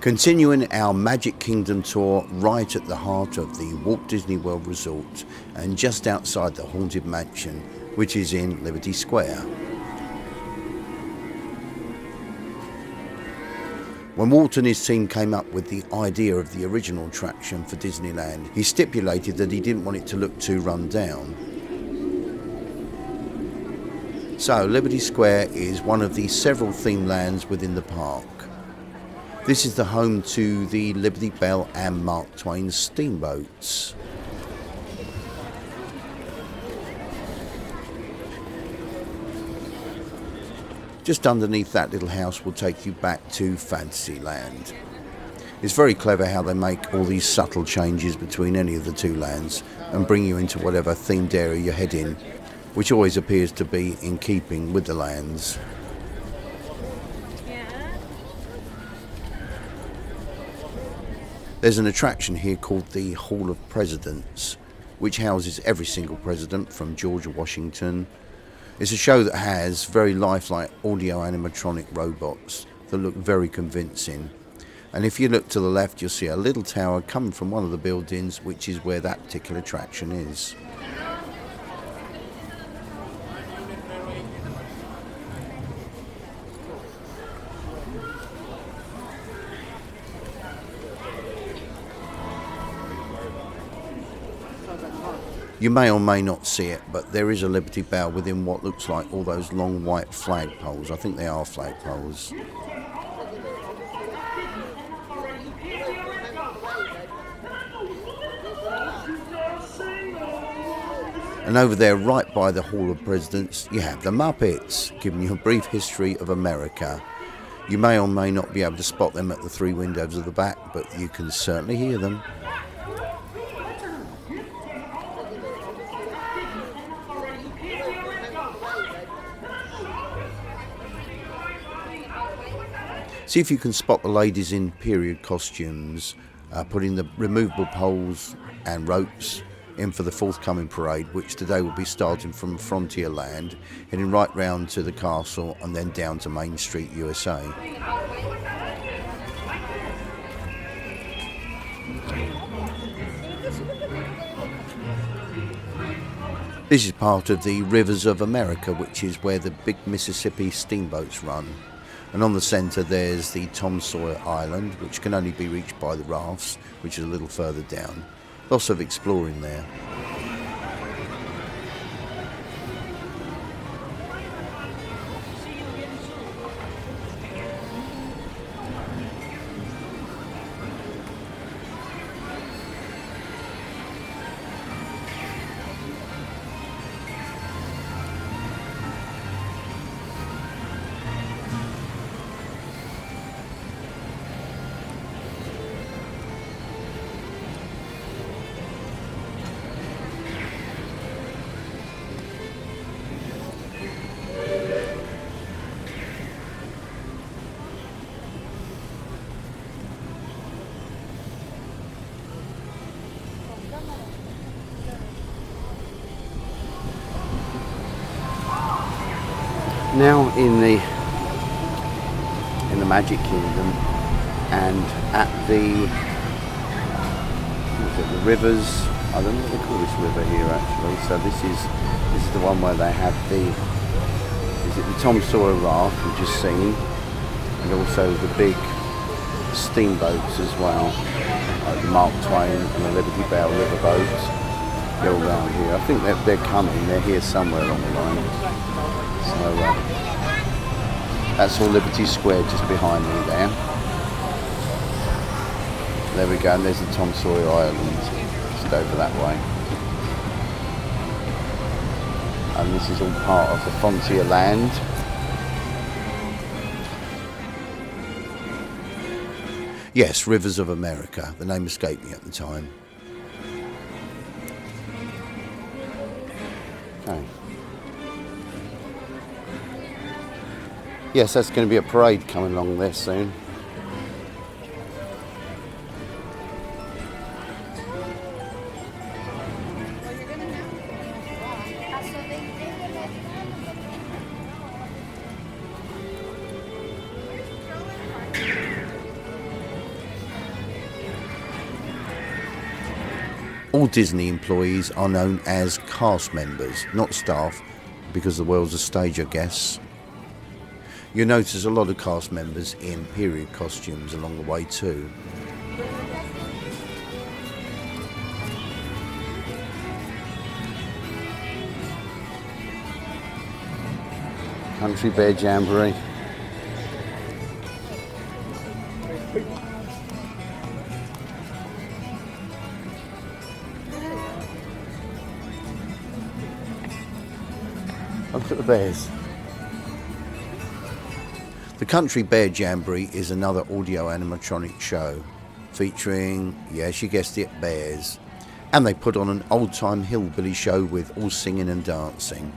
Continuing our Magic Kingdom tour right at the heart of the Walt Disney World Resort and just outside the Haunted Mansion, which is in Liberty Square. When Walt and his team came up with the idea of the original attraction for Disneyland, he stipulated that he didn't want it to look too run down. So Liberty Square is one of the several theme lands within the park. This is the home to the Liberty Belle and Mark Twain steamboats. Just underneath that little house will take you back to Fantasyland. It's very clever how they make all these subtle changes between any of the two lands and bring you into whatever themed area you head in, which always appears to be in keeping with the lands. There's an attraction here called the Hall of Presidents, which houses every single president from George Washington. It's a show that has very lifelike audio animatronic robots that look very convincing. And if you look to the left, you'll see a little tower coming from one of the buildings, which is where that particular attraction is. You may or may not see it, but there is a Liberty Belle within what looks like all those long white flagpoles. I think they are flagpoles. And over there, right by the Hall of Presidents, you have the Muppets, giving you a brief history of America. You may or may not be able to spot them at the three windows of the back, but you can certainly hear them. See if you can spot the ladies in period costumes, putting the removable poles and ropes in for the forthcoming parade, which today will be starting from Frontierland, heading right round to the castle and then down to Main Street, USA. This is part of the Rivers of America, which is where the big Mississippi steamboats run. And on the centre there's the Tom Sawyer Island, which can only be reached by the rafts, which is a little further down. Lots of exploring there. Now in the Magic Kingdom and at the rivers, I don't know what they call this river here actually. So this is the one where they have the Tom Sawyer raft we've just seen, and also the big steamboats as well, like the Mark Twain and the Liberty Belle riverboats. They're all around here. I think they're coming. They're here somewhere along the line. So that's all Liberty Square just behind me there. There we go, and there's the Tom Sawyer Island just over that way. And this is all part of the Frontierland. Yes, Rivers of America. The name escaped me at the time. Okay. Yes, that's going to be a parade coming along there soon. All Disney employees are known as cast members, not staff, because the world's a stage, I guess. You'll notice a lot of cast members in period costumes along the way too. Country Bear Jamboree. Look at the bears. The Country Bear Jamboree is another audio animatronic show featuring, yes, you guessed it, bears. And they put on an old-time hillbilly show with all singing and dancing.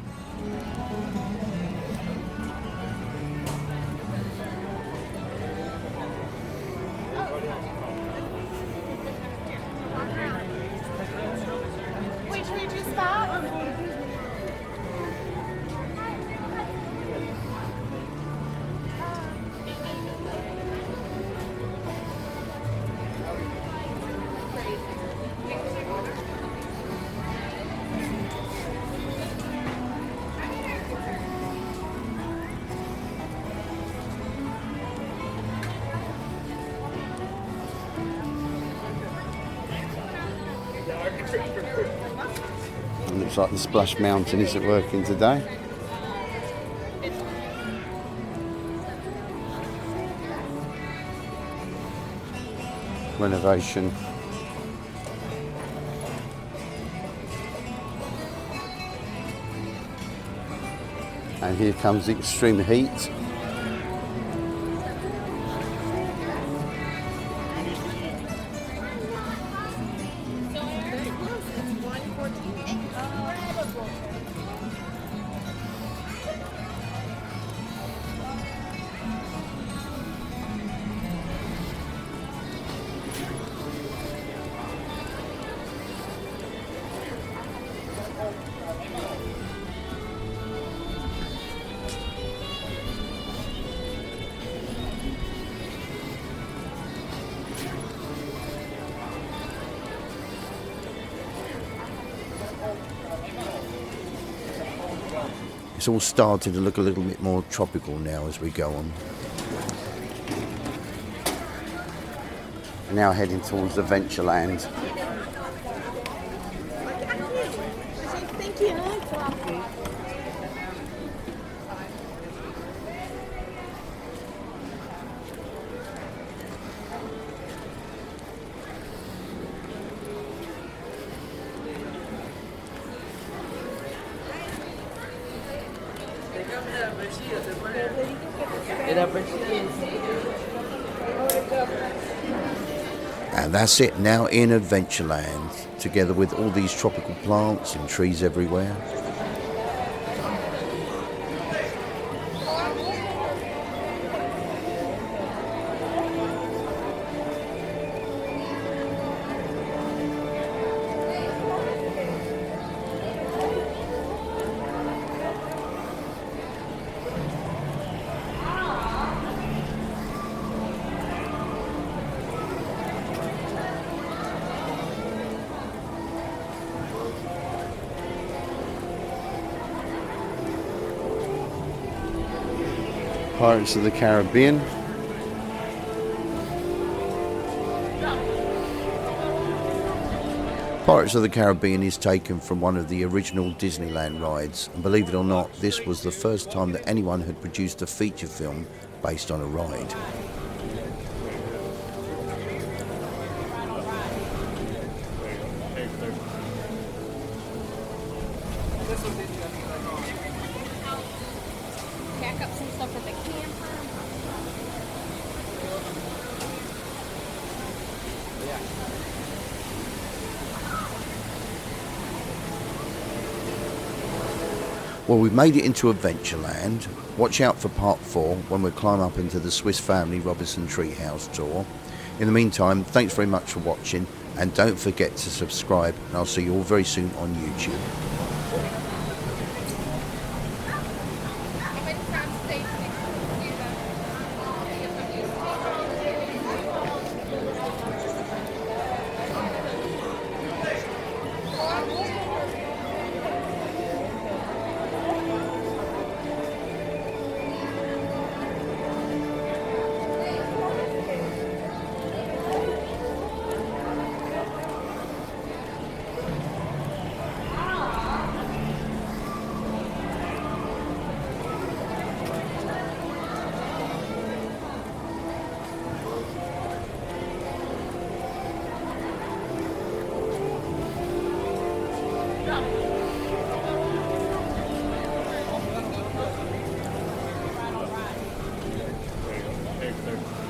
It looks like the Splash Mountain isn't working today. Renovation. And here comes the extreme heat. It's all starting to look a little bit more tropical now as we go on. We're now heading towards Adventureland. Thank you. And that's it, now in Adventureland, together with all these tropical plants and trees everywhere. Pirates of the Caribbean. Pirates of the Caribbean is taken from one of the original Disneyland rides, and believe it or not, this was the first time that anyone had produced a feature film based on a ride. Pack up some stuff for the camper. Well, we've made it into Adventureland. Watch out for part 4 when we climb up into the Swiss Family Robinson Treehouse tour. In the meantime, thanks very much for watching, and don't forget to subscribe, and I'll see you all very soon on YouTube. they're